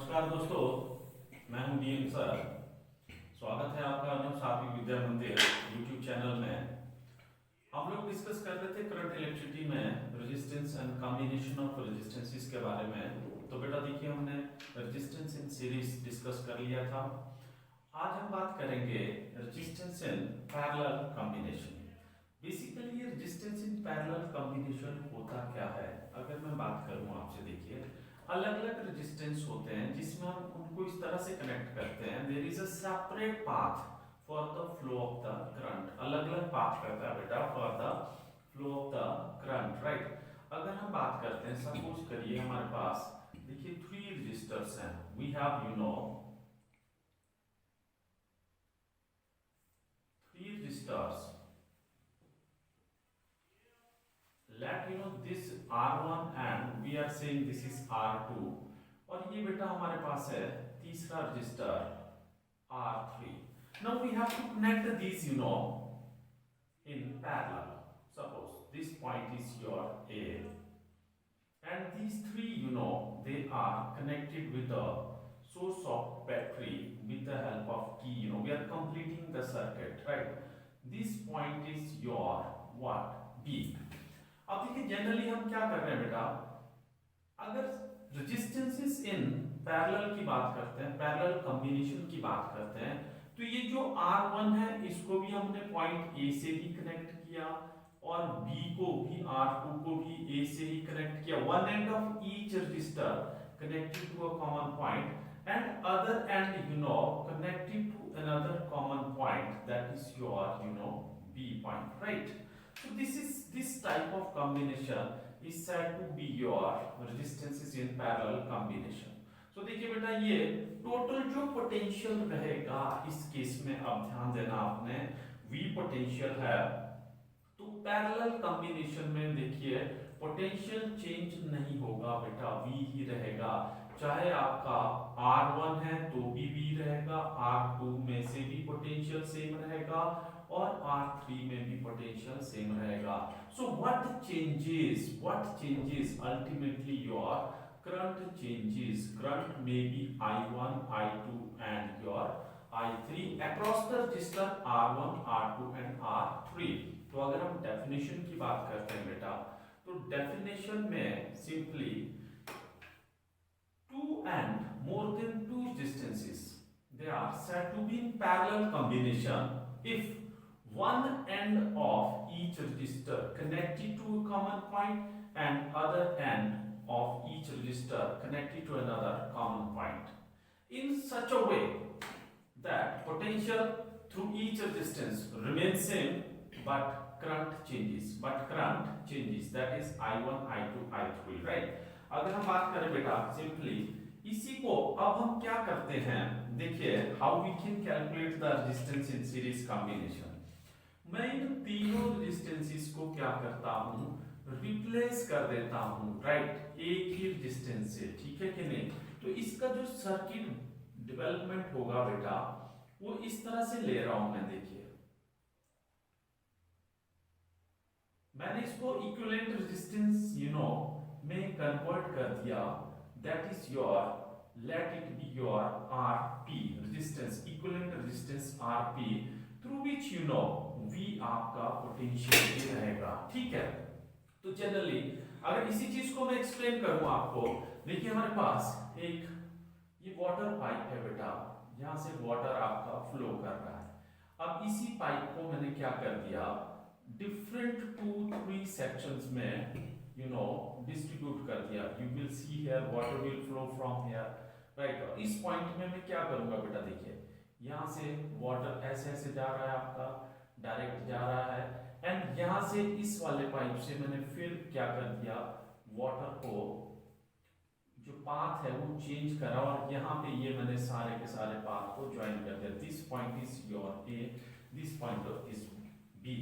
नमस्कार दोस्तों, मैं हूं डीएम सर। स्वागत है आपका अनुप सात्विक विद्या मंदिर यूट्यूब चैनल में। हम लोग डिस्कस कर रहे थे करंट इलेक्ट्रिसिटी में resistance and combination of resistances के बारे में। तो बेटा देखिए, हमने रेजिस्टेंस इन सीरीज डिस्कस कर लिया था। आज हम बात करेंगे resistance in parallel combination. Basically ये रेजिस्टेंस इन पैरेलल कॉम्बिनेशन होता क्या है, अगर मैं बात करूं आपसे। देखिए, अलग अलग रेजिस्टेंस होते हैं जिसमें हम उनको इस तरह से कनेक्ट करते हैं, there is a separate path for the flow of the current. अलग अलग पाथ करता है बेटा for the flow of the current, right. अगर हम बात करते हैं, सपोज करिए हमारे पास देखिए 3 रेजिस्टर्स हैं। We have 3 resistors. Let this R1 and we are saying this is R2, और ये बेटा हमारे पास है तीसरा register R3. Now we have to connect these in parallel. Suppose this point is your A and these three they are connected with the source of battery with the help of key. We are completing the circuit, right? This point is your what? B. अब देखिए, generally हम क्या कर रहे हैं बेटा, अगर resistances in parallel की बात करते हैं, पैरेलल कॉम्बिनेशन की बात करते हैं, तो ये जो R1 है इसको भी हमने पॉइंट A से ही कनेक्ट किया और B को भी, R2 को भी A से ही कनेक्ट किया। One end of each resistor connected to a common point and other end connected to another common point, that is your B point, right? So this type of combination is said to be your resistances in parallel combination. So देखिए बेटा, ये total जो potential रहेगा इस case में, अब ध्यान देना आपने, V पोटेंशियल है, तो पैरेलल कॉम्बिनेशन में देखिए पोटेंशियल चेंज नहीं होगा बेटा, V ही रहेगा। चाहे आपका R1 है तो भी V रहेगा, R2 में से भी पोटेंशियल सेम रहेगा और R3 में भी पोटेंशियल सेम रहेगा। So what changes ultimately your current changes. Current may be I1, I2 and your I3 across the resistor R1, R2 and R3. तो अगर हम डेफिनेशन की बात करते हैं बेटा, तो डेफिनेशन में simply two and more than two resistances, they are said to be in parallel combination if one end of each resistor connected to a common point and other end of each resistor connected to another common point in such a way that potential through each resistance remains same but current changes, that is I1, I2, I3, right? अगर हम बात करें बेटा simply इसी को, अब हम क्या करते हैं, देखिए how we can calculate the resistance in series combination. मैं इन तीनों रेजिस्टेंसेस को क्या करता हूं, रिप्लेस कर देता हूं, राइट, एक ही रेजिस्टेंस से, ठीक है कि नहीं। तो इसका जो सर्किट डेवलपमेंट होगा बेटा वो इस तरह से ले रहा हूं मैं। देखिए मैंने इसको इक्विवेलेंट रेजिस्टेंस में कन्वर्ट कर दिया, that is your, let it be your Rp resistance, equivalent resistance Rp through which V आपका पोटेंशियल भी रहेगा, ठीक है। तो जनरली अगर इसी चीज को मैं एक्सप्लेन करूं आपको, देखिए हमारे पास एक ये वाटर पाइप है बेटा, यहां से वाटर आपका फ्लो कर रहा है। अब इसी पाइप को मैंने क्या कर दिया, डिफरेंट 2-3 सेक्शंस में डिस्ट्रीब्यूट कर दिया। You will see here water will flow from here, right. और इस पॉइंट में मैं क्या करूंगा बेटा, देखिए यहां से वाटर ऐसे ऐसे जा रहा है आपका, डायरेक्ट जा रहा है, एंड यहां से इस वाले पाइप से मैंने फिर क्या कर दिया, वाटर को जो पाथ है वो चेंज करा और यहाँ पे ये मैंने सारे के सारे पाथ को ज्वाइन कर दिया। This point is your A, this point is B।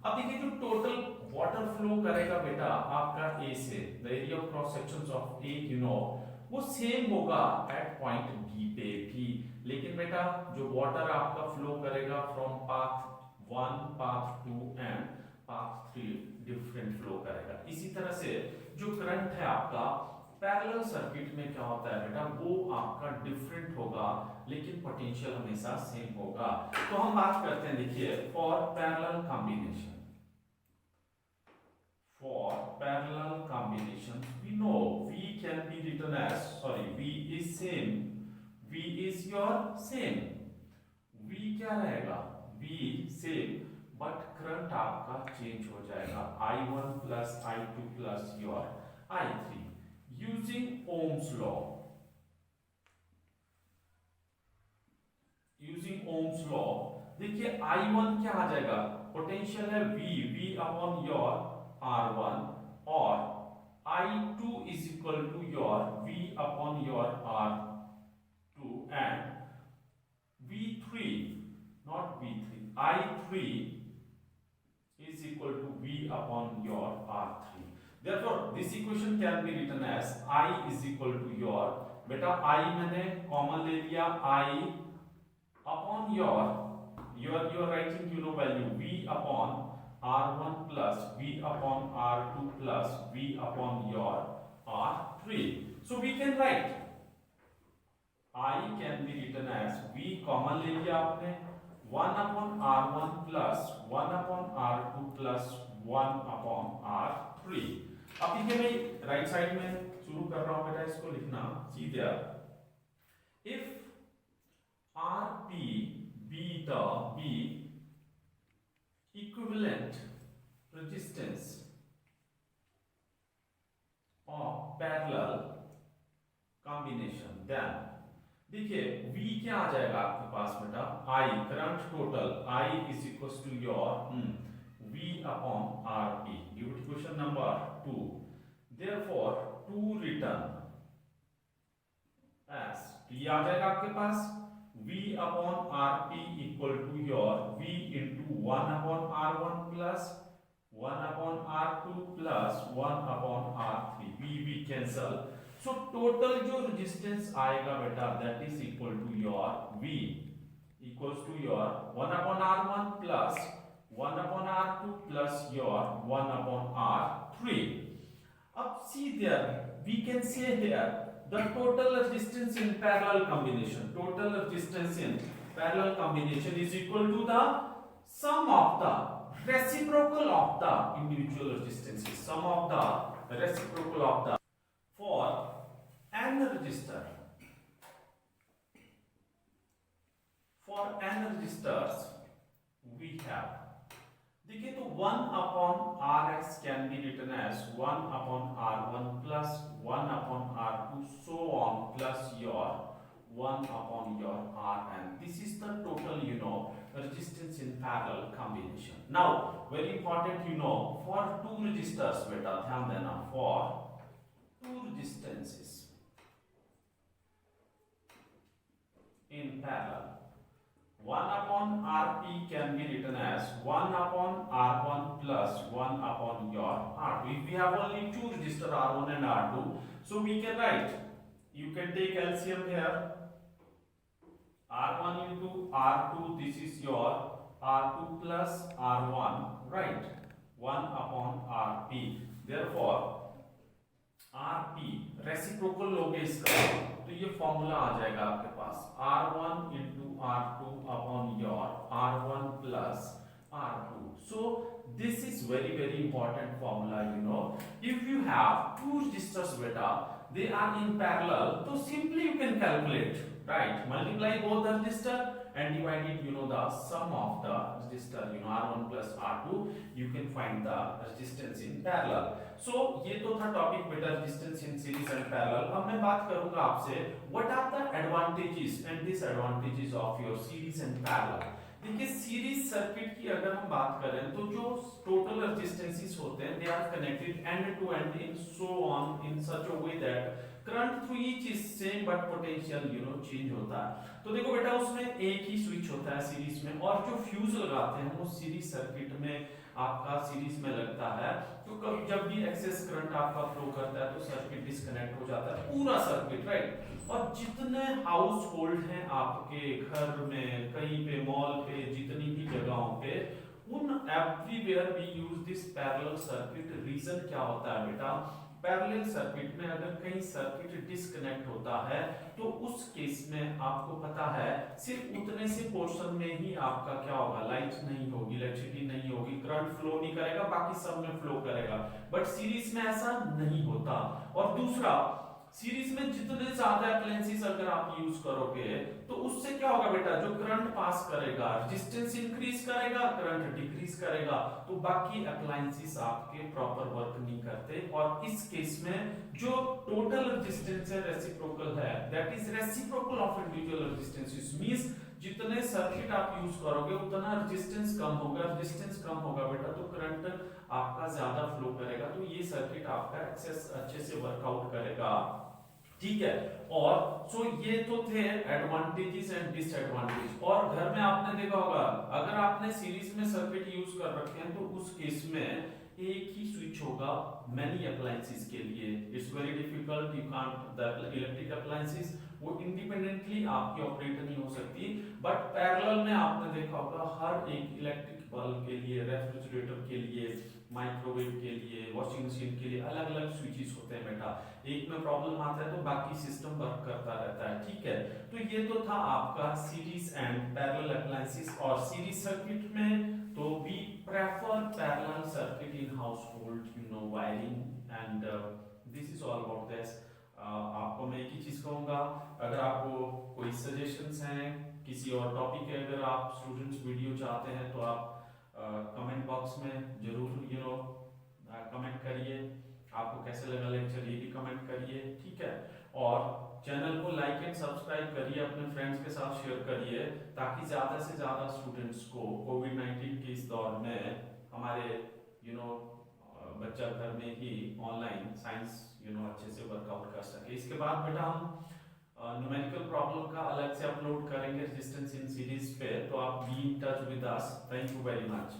अब देखिए जो टोटल वाटर फ्लो करेगा बेटा आपका A से, the area of cross sections of A वो सेम होगा एट पॉइंट B पे भी, लेकिन बेटा जो वाटर आपका फ्लो करेगा from path 1, path 2 and path 3 different flow करेगा। इसी तरह से जो करंट है आपका पैरेलल सर्किट में क्या होता है बेटा, वो आपका डिफरेंट होगा लेकिन पोटेंशियल हमेशा सेम होगा। तो हम बात करते हैं, देखिए, for parallel combination, for parallel combinations we know v can be written as, sorry, v is same, v is your same, v क्या रहेगा, v same, बट करंट आपका चेंज हो जाएगा, i1 plus i2 plus your i3 using Ohm's law, using Ohm's law। देखिए i1 क्या आ जाएगा, potential है v upon your R1 और I2 is equal to your V upon your R2 and V3, not V3, I3 is equal to V upon your R3। Therefore, this equation can be written as I is equal to your, बेटा I मैंने common ले लिया, I upon your writing value V upon R1 plus V upon R2 plus V upon your R3. So we can write I can be written as V common ले लिया आपने, 1 upon R1 plus 1 upon R2 plus 1 upon R3। अब देखिए मैं right side में शुरू कर रहा हूं बेटा, इसको लिखना सीधे, if RP be the equivalent resistance of parallel combination, then देखिए V क्या आ जाएगा आपके पास बेटा, I current total I is equals to your V upon RP। Give it question number 2। Therefore 2 written as P आ जाएगा आपके पास V upon RP equal to your V into 1 upon R1 plus 1 upon R2 plus 1 upon R3, V cancel, so total जो resistance आएगा बेटा that is equal to your V equals to your 1 upon R1 plus 1 upon R2 plus your 1 upon R3। अब see there, we can say here the total resistance in parallel combination, total resistance in parallel combination is equal to the sum of the reciprocal of the individual resistances, sum of the reciprocal of the, for n resistor, for n resistors we have, देखिए तो 1 upon Rx can be written as 1 upon R1 plus 1 upon R2 so on plus your 1 upon your Rn, this is the total resistance in parallel combination। Now very important for two resistors बेटा ध्यान देना, for two resistances in parallel, 1 upon Rp can be written as 1 upon R1 plus 1 upon your R2। If we have only two resistors R1 and R2, so we can write, you can take LCM here, R1 into R2, this is your R2 plus R1, right, 1 upon Rp। Therefore Rp reciprocal लोगे इसका तो ये formula आ जाएगा आपके पास, R1 into R2 upon your R1 plus R2। So this is very important formula। If you have two resistors beta, they are in parallel, so simply you can calculate, right, multiply both the resistor and divide it, the sum of the resistor, R1 plus R2, you can find the resistance in parallel। So ये तो था topic बेटा resistance in series and parallel। अब मैं बात करूंगा आपसे what are the advantages and disadvantages of your series and parallel। देखिए सीरीज सर्किट की अगर हम बात करें तो जो टोटल रेजिस्टेंसेस होते हैं they are connected end to end in so on in such a way that current through each is same but potential change होता है। तो देखो बेटा उसमें एक ही स्विच होता है सीरीज में, और जो फ्यूज लगाते हैं वो सीरीज सर्किट में आपका सीरीज में लगता है, तो कब जब भी एक्सेस करंट आपका फ्लो करता है तो सर्किट डिस्कनेक्ट हो जाता है पूरा सर्किट, राइट। और जितने हाउस होल्ड हैं आपके घर में, कहीं पे मॉल पे, जितनी भी जगहों पे, उन everywhere we use this parallel circuit. Reason क्या होता है बेटा, पैरेलल सर्किट में अगर कहीं सर्किट डिस्कनेक्ट होता है तो उस केस में आपको पता है सिर्फ उतने से पोर्शन में ही आपका क्या होगा, लाइट नहीं होगी, इलेक्ट्रिसिटी नहीं होगी, करंट फ्लो नहीं करेगा, बाकी सब में फ्लो करेगा। बट सीरीज में ऐसा नहीं होता। और दूसरा, सीरीज में जितने ज्यादा अप्लायंसेस अगर आप यूज करोगे तो उससे क्या होगा बेटा, जो करंट पास करेगा, रेजिस्टेंस इंक्रीज करेगा, करंट डिक्रीज करेगा, तो बाकी अप्लायंसेस आपके प्रॉपर वर्क नहीं करते। और इस केस में जो टोटल रेजिस्टेंस है रेसिप्रोकल है, that is reciprocal of individual resistance. Means जितने सर्किट आप यूज करोगे उतना रेजिस्टेंस कम होगा, रेजिस्टेंस कम होगा बेटा तो करंट आपका ज्यादा फ्लो करेगा, तो ये सर्किट आपका एक्सेस अच्छे से वर्कआउट करेगा। ठीक है। और सो ये तो थे एडवांटेजेस एंड डिसएडवांटेज। और घर में आपने देखा होगा अगर आपने सीरीज में सर्किट यूज कर रखे हैं तो उस केस में एक ही स्विच होगा मेनी अप्लायंसेस के लिए। It's very difficult, you can't the electric appliances वो इंडिपेंडेंटली आपकी ऑपरेट नहीं हो सकती। बट पैरेलल में आपने देखा होगा हर एक इलेक्ट्रिक बल्ब के लिए, रेफ्रिजरेटर के लिए, माइक्रोवेव के लिए, वॉशिंग मशीन के लिए अलग अलग स्विचेस होते हैं बेटा। एक में प्रॉब्लम आता है तो बाकी सिस्टम वर्क करता रहता है। ठीक है। तो ये तो था आपका सीरीज एंड पैरेलल अप्लायंसेस। और सीरीज सर्किट में तो we prefer parallel circuit in household, you know, wiring and this is all about this. आपको मैं एक ही चीज कहूंगा, अगर आपको कोई सजेशंस हैं किसी और टॉपिक के, अगर आप स्टूडेंट्स वीडियो चाहते हैं तो आप कमेंट बॉक्स में जरूर यू नो कमेंट करिए। आपको कैसे लगा लेक्चर ये भी कमेंट करिए। ठीक है। और चैनल को लाइक एंड सब्सक्राइब करिए, अपने फ्रेंड्स के साथ शेयर करिए, ताकि ज्यादा से ज्यादा स्टूडेंट्स को कोविड-19 के इस दौर में हमारे यू नो बच्चा घर में ही ऑनलाइन साइंस यू नो अच्छे से वर्कआउट कर सके। इसके बाद बेटा हम न्यूमेरिकल प्रॉब्लम का अलग से अपलोड करेंगे रेजिस्टेंस इन सीरीज पे, तो आप be in touch with us. Thank you very much.